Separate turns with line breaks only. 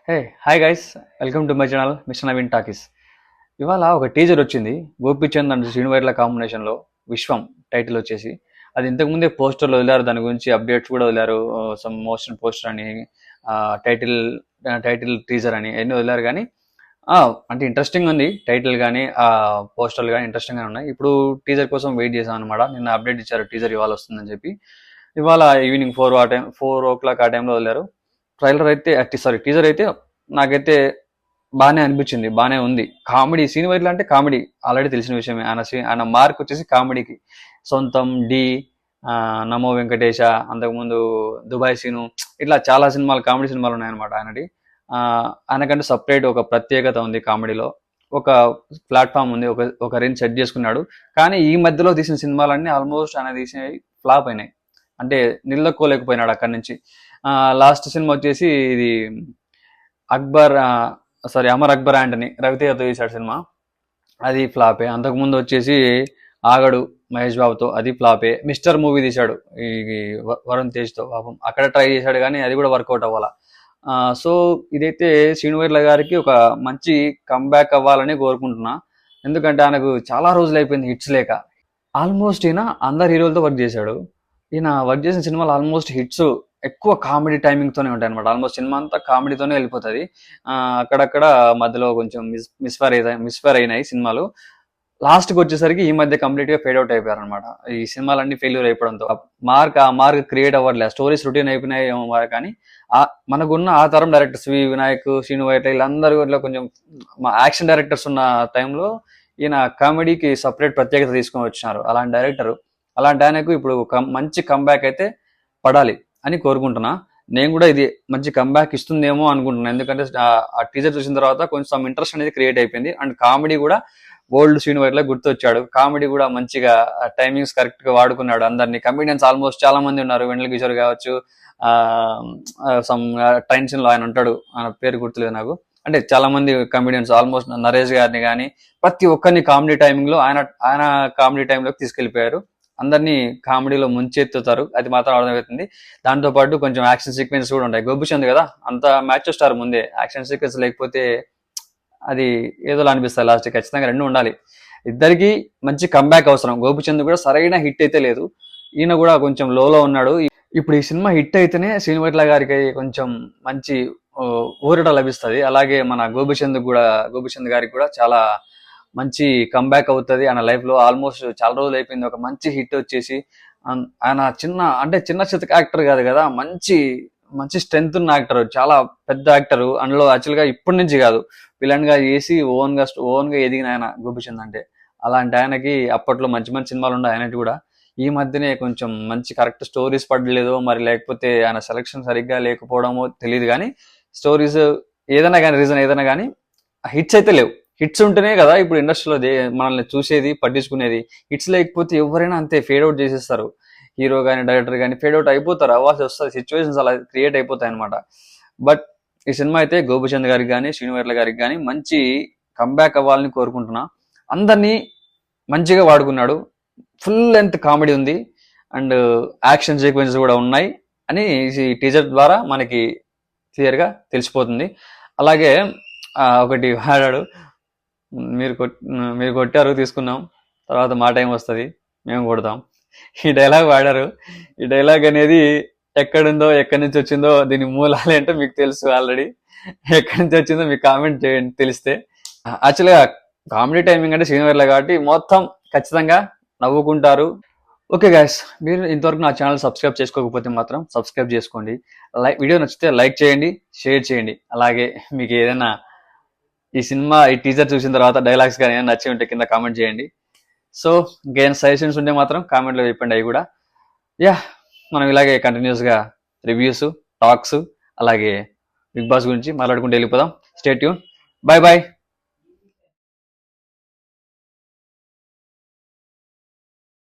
Hey hi guys, welcome to my channel mister Naveen talkies. ఇవాళ ఒక teaser వచ్చింది. Gopichand and Srinu Vaitla కాంబినేషన్లో విశ్వం టైటిల్ వచ్చేసి. అది ఇంతకుముందే పోస్టర్లు వదిలారు, దాని గురించి అప్డేట్స్ కూడా వదిలారు. సమ్ మోషన్ పోస్టర్ అని, టైటిల్ టైటిల్ టీజర్ అని అన్నీ వదిలారు. కానీ ఆ, అంటే ఇంట్రెస్టింగ్ ఉంది టైటిల్ కానీ, ఆ పోస్టర్లు కానీ ఇంట్రెస్టింగ్గా ఉన్నాయి. ఇప్పుడు టీజర్ కోసం వెయిట్ చేశాను అనమాట. నిన్న అప్డేట్ ఇచ్చారు టీజర్ ఇవాళ వస్తుందని చెప్పి. ఇవాళ ఈవినింగ్ 4 o'clock ఆ టైంలో వదిలారు. ట్రైలర్ అయితే సారీ టీజర్ అయితే నాకైతే బాగానే అనిపించింది, బాగానే ఉంది. కామెడీ సీన్ వైట్ల అంటే కామెడీ ఆల్రెడీ తెలిసిన విషయమే. ఆయన మార్క్ వచ్చేసి కామెడీకి. సొంతం, డి, నమో వెంకటేశ, అంతకుముందు దుబాయ్ సీను, ఇట్లా చాలా సినిమాలు, కామెడీ సినిమాలు ఉన్నాయన్నమాట ఆయనటి. ఆయనకంటే సపరేట్ ఒక ప్రత్యేకత ఉంది కామెడీలో. ఒక ప్లాట్ఫామ్ ఉంది, ఒక రేంజ్ సెట్ చేసుకున్నాడు. కానీ ఈ మధ్యలో తీసిన సినిమాలన్నీ ఆల్మోస్ట్ ఆయన తీసినవి ఫ్లాప్ అయినాయి. అంటే నిలదొక్కోలేకపోయినాడు అక్కడి నుంచి. లాస్ట్ సినిమా వచ్చేసి ఇది అక్బర్, అమర్ అక్బర్ యాంటనీ, రవితేజతో తీశాడు సినిమా, అది ఫ్లాపే. అంతకుముందు వచ్చేసి ఆగడు మహేష్ బాబుతో, అది ఫ్లాపే. మిస్టర్ మూవీ తీశాడు ఈ వరుణ్ తేజ్తో, పాపం అక్కడ ట్రై చేశాడు కానీ అది కూడా వర్కౌట్ అవ్వాల. సో ఇదైతే శ్రీనువైట్ల గారికి ఒక మంచి కంబ్యాక్ అవ్వాలని కోరుకుంటున్నా. ఎందుకంటే ఆయనకు చాలా రోజులు అయిపోయింది హిట్స్ లేక. ఆల్మోస్ట్ ఈయన అందరు హీరోలతో వర్క్ చేశాడు. ఈయన వర్క్ చేసిన సినిమాలు ఆల్మోస్ట్ హిట్స్ ఎక్కువ కామెడీ టైమింగ్తోనే ఉంటాయి అనమాట. ఆల్మోస్ట్ సినిమా అంతా కామెడీతోనే వెళ్ళిపోతుంది. అక్కడక్కడ మధ్యలో కొంచెం మిస్ఫైర్ అయినాయి సినిమాలు. లాస్ట్కి వచ్చేసరికి ఈ మధ్య కంప్లీట్గా ఫేడ్ అవుట్ అయిపోయారు అనమాట. ఈ సినిమాలన్నీ ఫెయిల్యూర్ అయిపోవడంతో మార్క్ క్రియేట్ అవ్వట్లేదు, స్టోరీస్ రొటీన్ అయిపోయినాయి ఏమో. కానీ మనకున్న ఆ తరం డైరెక్టర్స్ వినాయక్, శ్రీను వైట్ల, వీళ్ళందరూ ఇట్లా కొంచెం యాక్షన్ డైరెక్టర్స్ ఉన్న టైంలో ఈయన కామెడీకి సపరేట్ ప్రత్యేకత తీసుకొని వచ్చినారు. అలాంటి ఆయనకు ఇప్పుడు మంచి కంబ్యాక్ అయితే పడాలి అని కోరుకుంటున్నా. నేను కూడా ఇది మంచి కంబ్యాక్ ఇస్తుందేమో అనుకుంటున్నాను. ఎందుకంటే ఆ టీజర్ చూసిన తర్వాత కొంచెం ఇంట్రెస్ట్ అనేది క్రియేట్ అయిపోయింది. అండ్ కామెడీ కూడా ఓల్డ్ శ్రీను వైట్ల గుర్తొచ్చాడు. కామెడీ కూడా మంచిగా టైమింగ్స్ కరెక్ట్ గా వాడుకున్నాడు. అందరినీ కమెడియన్స్ ఆల్మోస్ట్ చాలా మంది ఉన్నారు. వెన్నెల కిషోర్ కావచ్చు, సమ్ టెన్షన్ లో ఆయన ఉంటాడు, ఆయన పేరు గుర్తులేదు నాకు. అంటే చాలా మంది కమెడియన్స్, ఆల్మోస్ట్ నరేష్ గారిని కానీ ప్రతి ఒక్కరిని కామెడీ టైమింగ్ లో ఆయన కామెడీ టైంలోకి తీసుకెళ్లిపోయారు. అందరినీ కామెడీలో ముంచెత్తుతారు, అది మాత్రం అర్థమవుతుంది. దాంతో పాటు కొంచెం యాక్షన్ సీక్వెన్స్ కూడా ఉంటాయి. గోపిచంద్ కదా, అంత మ్యాచ్ స్టార్, ముందే యాక్షన్ సీక్వెన్స్ లేకపోతే అది ఏదోలా అనిపిస్తుంది లాస్ట్. ఖచ్చితంగా రెండు ఉండాలి. ఇద్దరికి మంచి కంబ్యాక్ అవసరం. గోపిచంద్ కూడా సరైన హిట్ అయితే లేదు, ఈయన కూడా కొంచెం లోలో ఉన్నాడు. ఇప్పుడు ఈ సినిమా హిట్ అయితేనే శ్రీనువైట్ల గారికి కొంచెం మంచి ఊరట లభిస్తుంది. అలాగే మన గోపిచంద్ గారికి కూడా చాలా మంచి కంబ్యాక్ అవుతుంది. ఆయన లైఫ్ లో ఆల్మోస్ట్ చాలా రోజులు అయిపోయింది ఒక మంచి హిట్ వచ్చేసి. ఆయన చిన్న చితక యాక్టర్ కాదు కదా, మంచి మంచి స్ట్రెంగ్త్ ఉన్న యాక్టర్, చాలా పెద్ద యాక్టర్. అందులో యాక్చువల్ గా ఇప్పటి నుంచి కాదు, విలన్ గా చేసి ఓన్ గా ఎదిగిన ఆయన గోపిచంద్ అంటే. అలాంటి ఆయనకి అప్పట్లో మంచి మంచి సినిమాలు ఉన్నాయి ఆయనటి కూడా. ఈ మధ్యనే కొంచెం మంచి కరెక్ట్ స్టోరీస్ పడలేదో మరి, లేకపోతే ఆయన సెలక్షన్ సరిగ్గా లేకపోవడమో తెలియదు. కానీ స్టోరీస్ ఏదైనా కానీ, రీజన్ ఏదైనా కానీ, హిట్స్ అయితే లేవు. హిట్స్ ఉంటేనే కదా ఇప్పుడు ఇండస్ట్రీలో మనల్ని చూసేది, పట్టించుకునేది. హిట్స్ లేకపోతే ఎవరైనా అంతే ఫేడ్ అవుట్ చేసేస్తారు. హీరో కానీ డైరెక్టర్ కానీ ఫేడ్ అవుట్ అయిపోతారు, అవ్వాల్సి వస్తుంది. సిచ్యువేషన్స్ అలా క్రియేట్ అయిపోతాయి అనమాట. బట్ ఈ సినిమా అయితే గోపిచంద్ గారికి కానీ, శ్రీనువైట్ల గారికి కానీ మంచి కంబ్యాక్ అవ్వాలని కోరుకుంటున్నా. అందరినీ మంచిగా వాడుకున్నాడు. ఫుల్ లెంత్ కామెడీ ఉంది అండ్ యాక్షన్ సీక్వెన్స్ కూడా ఉన్నాయి అని ఈ టీజర్ ద్వారా మనకి క్లియర్గా తెలిసిపోతుంది. అలాగే ఒకటి వాడాడు, మీరు కొట్టారు తీసుకున్నాం, తర్వాత మా టైం వస్తుంది మేము కొడతాం. ఈ డైలాగ్ వాడారు. ఈ డైలాగ్ అనేది ఎక్కడుందో, ఎక్కడి నుంచి వచ్చిందో, దీని మూలాలు ఏంటో మీకు తెలుసు ఆల్రెడీ. ఎక్కడి నుంచి వచ్చిందో మీకు కామెంట్ చేయండి తెలిస్తే. యాక్చువల్గా కామెడీ టైమింగ్ అంటే శ్రీనువైట్ల కాబట్టి మొత్తం ఖచ్చితంగా నవ్వుకుంటారు. ఓకే గైస్, మీరు ఇంతవరకు నా ఛానల్ సబ్స్క్రైబ్ చేసుకోకపోతే మాత్రం సబ్స్క్రైబ్ చేసుకోండి. వీడియో నచ్చితే లైక్ చేయండి, షేర్ చేయండి. అలాగే మీకు ఏదైనా ఈ టీజర్ చూసిన తర్వాత డైలాగ్స్ కానీ ఏమైనా నచ్చి ఉంటే కింద కామెంట్ చేయండి. సో ఇంకేమైనా సజెషన్స్ ఉంటే మాత్రం కామెంట్లో చెప్పండి, అవి కూడా. మనం ఇలాగే కంటిన్యూస్గా రివ్యూస్, టాక్స్, అలాగే బిగ్ బాస్ గురించి మాట్లాడుకుంటూ వెళ్ళిపోదాం. Stay tune. Bye bye.